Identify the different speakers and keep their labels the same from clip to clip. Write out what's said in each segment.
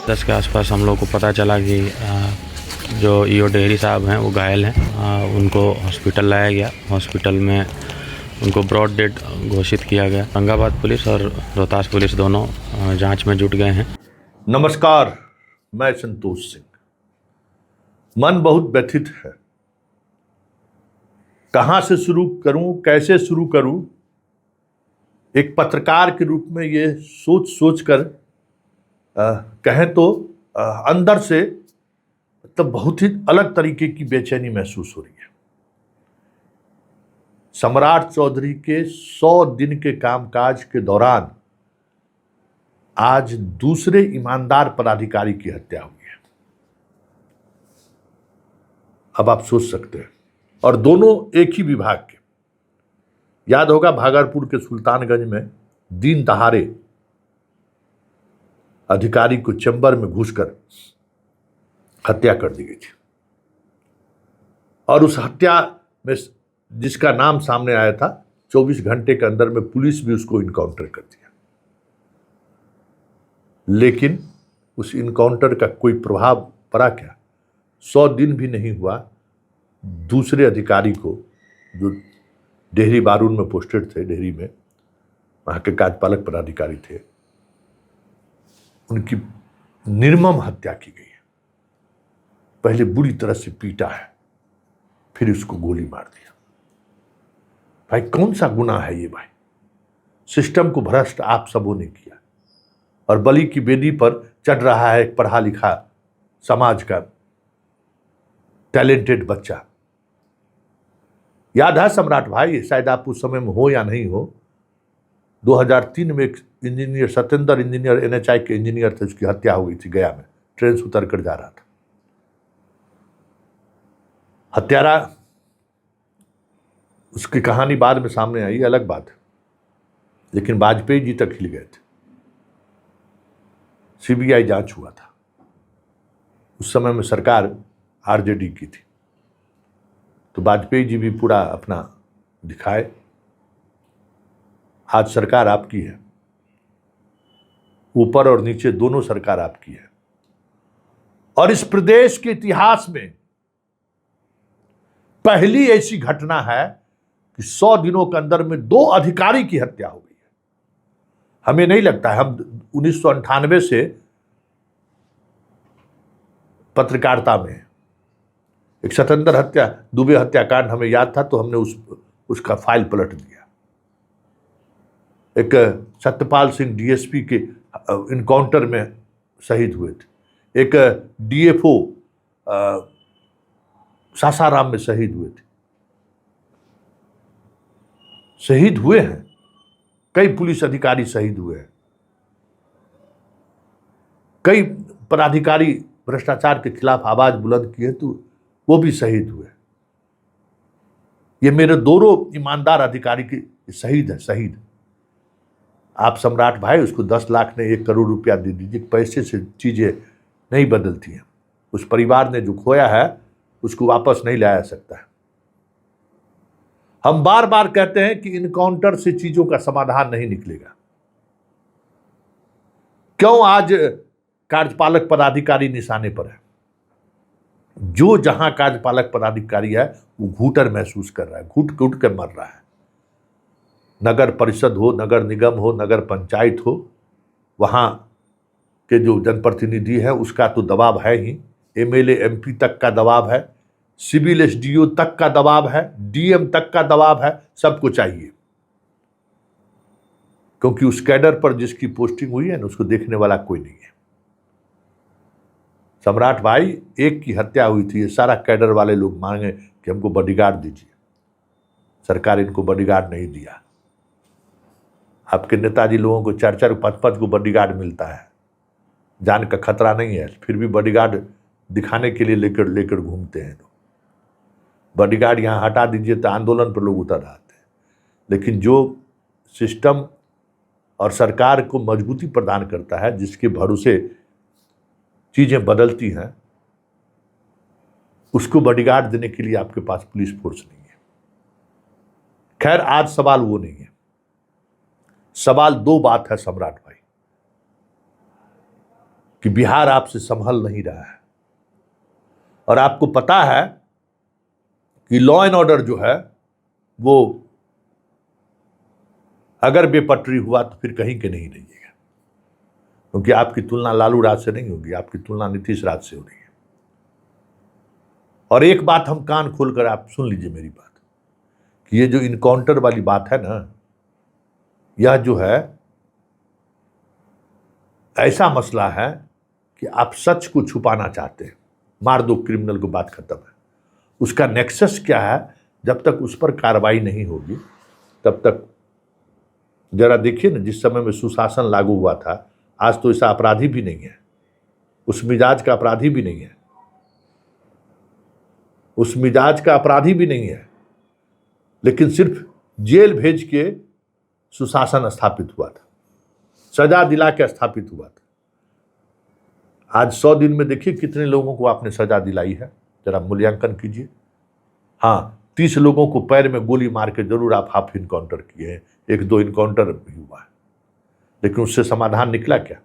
Speaker 1: 10 के आसपास हम लोग को पता चला कि जो ईओ डेहरी साहब हैं वो घायल हैं। उनको हॉस्पिटल लाया गया। हॉस्पिटल में उनको ब्रॉड डेड घोषित किया गया। औरंगाबाद पुलिस और रोहतास पुलिस दोनों जांच में जुट गए हैं।
Speaker 2: नमस्कार, मैं संतोष सिंह। मन बहुत व्यथित है। कहाँ से शुरू करूं, कैसे शुरू करूं? एक पत्रकार के रूप में ये सोच कर कहें तो अंदर से मतलब बहुत ही अलग तरीके की बेचैनी महसूस हो रही है। सम्राट चौधरी के 100 दिन के कामकाज के दौरान आज दूसरे ईमानदार पदाधिकारी की हत्या हुई है। अब आप सोच सकते हैं, और दोनों एक ही विभाग के। याद होगा भागलपुर के सुल्तानगंज में दिन दहाड़े अधिकारी को चैम्बर में घुसकर हत्या कर दी गई थी, और उस हत्या में जिसका नाम सामने आया था 24 घंटे के अंदर में पुलिस भी उसको इनकाउंटर कर दिया। लेकिन उस इनकाउंटर का कोई प्रभाव पड़ा क्या? 100 दिन भी नहीं हुआ, दूसरे अधिकारी को, जो डेहरी बारूद में पोस्टेड थे, डेहरी में वहां के कार्यपालक पदाधिकारी थे, उनकी निर्मम हत्या की गई है। पहले बुरी तरह से पीटा है, फिर उसको गोली मार दिया। भाई कौन सा गुनाह है ये? भाई सिस्टम को भ्रष्ट आप सबों ने किया, और बलि की बेदी पर चढ़ रहा है एक पढ़ा लिखा समाज का टैलेंटेड बच्चा। याद है सम्राट भाई, शायद आप उस समय में हो या नहीं हो, 2003 में एक इंजीनियर, सत्येंद्र इंजीनियर, एनएचआई के इंजीनियर थे, उसकी हत्या हो गई थी गया में। ट्रेन से उतर कर जा रहा था। हत्यारा, उसकी कहानी बाद में सामने आई, अलग बात है, लेकिन वाजपेयी जी तक हिल गए थे। सीबीआई जांच हुआ था। उस समय में सरकार आरजेडी की थी, तो वाजपेयी जी भी पूरा अपना दिखाए। आज सरकार आपकी है, ऊपर और नीचे दोनों सरकार आपकी है, और इस प्रदेश के इतिहास में पहली ऐसी घटना है कि 100 दिनों के अंदर में 2 अधिकारी की हत्या हो गई है। हमें नहीं लगता है, हम 1998 से पत्रकारिता में, एक सत्येंद्र हत्या, दुबे हत्याकांड हमें याद था, तो हमने उसका फाइल पलट दिया। एक सत्यपाल सिंह डीएसपी के इनकाउंटर में शहीद हुए थे। एक डीएफओ सासाराम में शहीद हुए थे। शहीद हुए हैं, कई पुलिस अधिकारी शहीद हुए हैं, कई पदाधिकारी भ्रष्टाचार के खिलाफ आवाज बुलंद किए तो वो भी शहीद हुए। ये मेरे दोनों ईमानदार अधिकारी के शहीद है, शहीद। आप सम्राट भाई उसको 10 लाख ने 1 करोड़ रुपया दे दीजिए, पैसे से चीजें नहीं बदलती हैं। उस परिवार ने जो खोया है उसको वापस नहीं लाया सकता है। हम बार बार कहते हैं कि इनकाउंटर से चीजों का समाधान नहीं निकलेगा। क्यों आज कार्यपालक पदाधिकारी निशाने पर है? जो जहां कार्यपालक पदाधिकारी है वो घूटर महसूस कर रहा है, घुट घुट कर मर रहा है। नगर परिषद हो, नगर निगम हो, नगर पंचायत हो, वहां के जो जनप्रतिनिधि है उसका तो दबाव है ही, एमएलए एमपी तक का दबाव है, सिविल एसडीओ तक का दबाव है, डीएम तक का दबाव है, सबको चाहिए। क्योंकि उस कैडर पर जिसकी पोस्टिंग हुई है ना, उसको देखने वाला कोई नहीं है। सम्राट भाई, एक की हत्या हुई थी, ये सारा कैडर वाले लोग मांगे कि हमको बॉडीगार्ड दीजिए। सरकार इनको बॉडीगार्ड नहीं दिया। आपके नेताजी लोगों को 4-4, 5-5 को बॉडीगार्ड मिलता है, जान का खतरा नहीं है, फिर भी बॉडीगार्ड दिखाने के लिए लेकर घूमते हैं। बॉडीगार्ड यहाँ हटा दीजिए तो आंदोलन पर लोग उतर आते हैं। लेकिन जो सिस्टम और सरकार को मजबूती प्रदान करता है, जिसके भरोसे चीजें बदलती हैं, उसको बॉडीगार्ड देने के लिए आपके पास पुलिस फोर्स नहीं है। खैर, आज सवाल वो नहीं है। सवाल 2 बात है सम्राट भाई। कि बिहार आपसे संभल नहीं रहा है और आपको पता है कि लॉ एंड ऑर्डर जो है वो अगर बेपटरी हुआ तो फिर कहीं के नहीं रहिएगा, क्योंकि आपकी तुलना लालू राज से नहीं होगी, आपकी तुलना नीतीश राज से हो रही है। और एक बात हम कान खोलकर आप सुन लीजिए मेरी बात, कि ये जो इनकाउंटर वाली बात है ना, यह जो है ऐसा मसला है कि आप सच को छुपाना चाहते हैं, मार दो क्रिमिनल को, बात खत्म है। उसका नेक्सस क्या है, जब तक उस पर कार्रवाई नहीं होगी तब तक, जरा देखिए ना, जिस समय में सुशासन लागू हुआ था, आज तो ऐसा अपराधी भी नहीं है, उस मिजाज का अपराधी भी नहीं है, उस मिजाज का अपराधी भी नहीं है, लेकिन सिर्फ जेल भेज के सुशासन स्थापित हुआ था, सजा दिला के स्थापित हुआ था। आज 100 दिन में देखिए कितने लोगों को आपने सजा दिलाई है, जरा मूल्यांकन कीजिए। हाँ, 30 लोगों को पैर में गोली मार के जरूर आप हाफ इनकाउंटर किए हैं, 1-2 इनकाउंटर भी हुआ है, लेकिन उससे समाधान निकला क्या?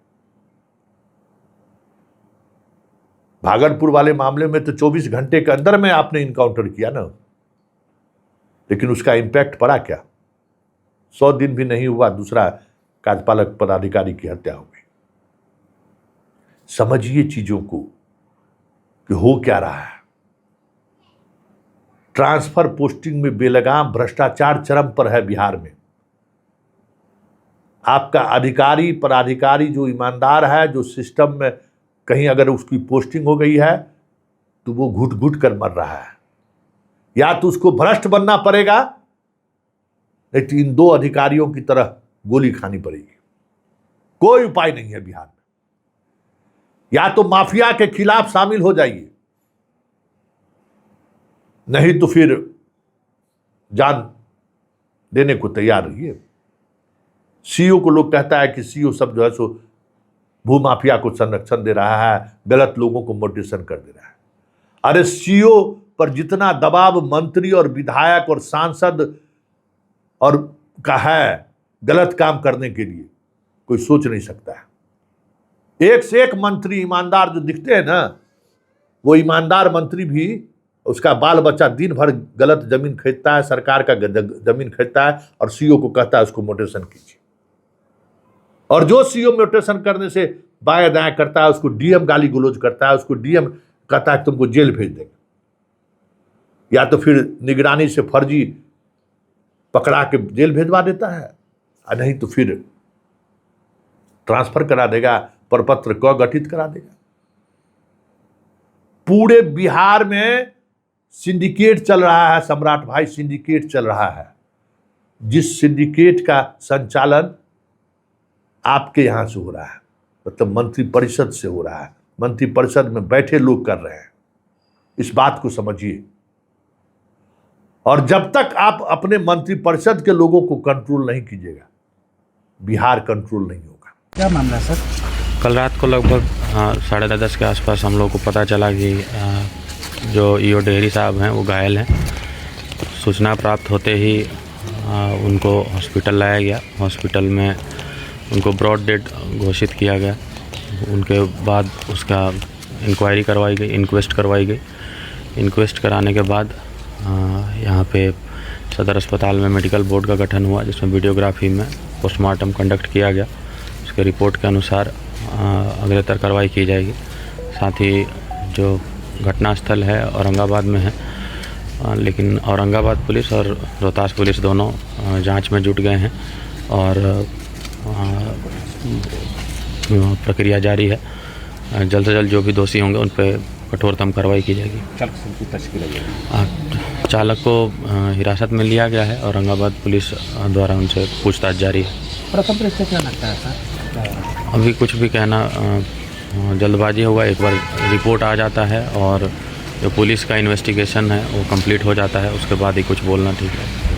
Speaker 2: भागलपुर वाले मामले में तो 24 घंटे के अंदर में आपने इनकाउंटर किया ना, लेकिन उसका इम्पैक्ट पड़ा क्या? 100 दिन भी नहीं हुआ, दूसरा कार्यपालक पदाधिकारी की हत्या हो गई। समझिए चीजों को कि हो क्या रहा है। ट्रांसफर पोस्टिंग में बेलगाम भ्रष्टाचार चरम पर है बिहार में। आपका अधिकारी पदाधिकारी जो ईमानदार है, जो सिस्टम में कहीं अगर उसकी पोस्टिंग हो गई है तो वो घुट घुट कर मर रहा है, या तो उसको भ्रष्ट बनना पड़ेगा, नहीं तो इन 2 अधिकारियों की तरह गोली खानी पड़ेगी। कोई उपाय नहीं है बिहार में। या तो माफिया के खिलाफ शामिल हो जाइए, नहीं तो फिर जान देने को तैयार रहिए। सीओ को लोग कहता है कि सीओ सब जो है सो भूमाफिया को संरक्षण दे रहा है, गलत लोगों को मोटिवेशन कर दे रहा है। अरे सीओ पर जितना दबाव मंत्री और विधायक और सांसद और का है गलत काम करने के लिए, कोई सोच नहीं सकता है। एक से एक मंत्री ईमानदार जो दिखते हैं ना, वो ईमानदार मंत्री भी, उसका बाल बच्चा दिन भर गलत जमीन खरीदता है, सरकार का जमीन खरीदता है और सीओ को कहता है उसको मोटिवेशन कीजिए। और जो सीओ मोटिवेशन करने से बाएं दाएं करता है, उसको डीएम गाली गलौज करता है, उसको डीएम कहता है तुमको जेल भेज देंगे, या तो फिर निगरानी से फर्जी पकड़ा के जेल भेजवा देता है, और नहीं तो फिर ट्रांसफर करा देगा, प्रपत्र क गठित करा देगा। पूरे बिहार में सिंडिकेट चल रहा है सम्राट भाई, सिंडिकेट चल रहा है, जिस सिंडिकेट का संचालन आपके यहां से हो रहा है, मतलब मंत्रिपरिषद से हो रहा है, मंत्रिपरिषद में बैठे लोग कर रहे हैं। इस बात को समझिए। और जब तक आप अपने मंत्रिपरिषद के लोगों को कंट्रोल नहीं कीजिएगा, बिहार कंट्रोल नहीं होगा।
Speaker 3: क्या मामला सर?
Speaker 1: कल रात को लगभग 10:30 के आसपास हम लोग को पता चला कि जो ईओ डेहरी साहब हैं वो घायल हैं। सूचना प्राप्त होते ही उनको हॉस्पिटल लाया गया। हॉस्पिटल में उनको ब्रॉड डेड घोषित किया गया। उनके बाद उसका इंक्वायरी करवाई गई, इंक्वेस्ट करवाई गई। इंक्वेस्ट कराने के बाद यहाँ पे सदर अस्पताल में मेडिकल बोर्ड का गठन हुआ, जिसमें वीडियोग्राफी में पोस्टमार्टम कंडक्ट किया गया। उसके रिपोर्ट के अनुसार अग्रेतर कार्रवाई की जाएगी। साथ ही जो घटनास्थल है औरंगाबाद में है, लेकिन औरंगाबाद पुलिस और रोहतास पुलिस दोनों जांच में जुट गए हैं और प्रक्रिया जारी है। जल्द से जल्द जो भी दोषी होंगे उन पर कठोरतम कार्रवाई की जाएगी। चालक को हिरासत में लिया गया है। औरंगाबाद पुलिस द्वारा उनसे पूछताछ जारी है।
Speaker 3: प्रथम दृष्टया क्या लगता है सर?
Speaker 1: अभी कुछ भी कहना जल्दबाजी होगा। एक बार रिपोर्ट आ जाता है और जो पुलिस का इन्वेस्टिगेशन है वो कंप्लीट हो जाता है, उसके बाद ही कुछ बोलना ठीक है।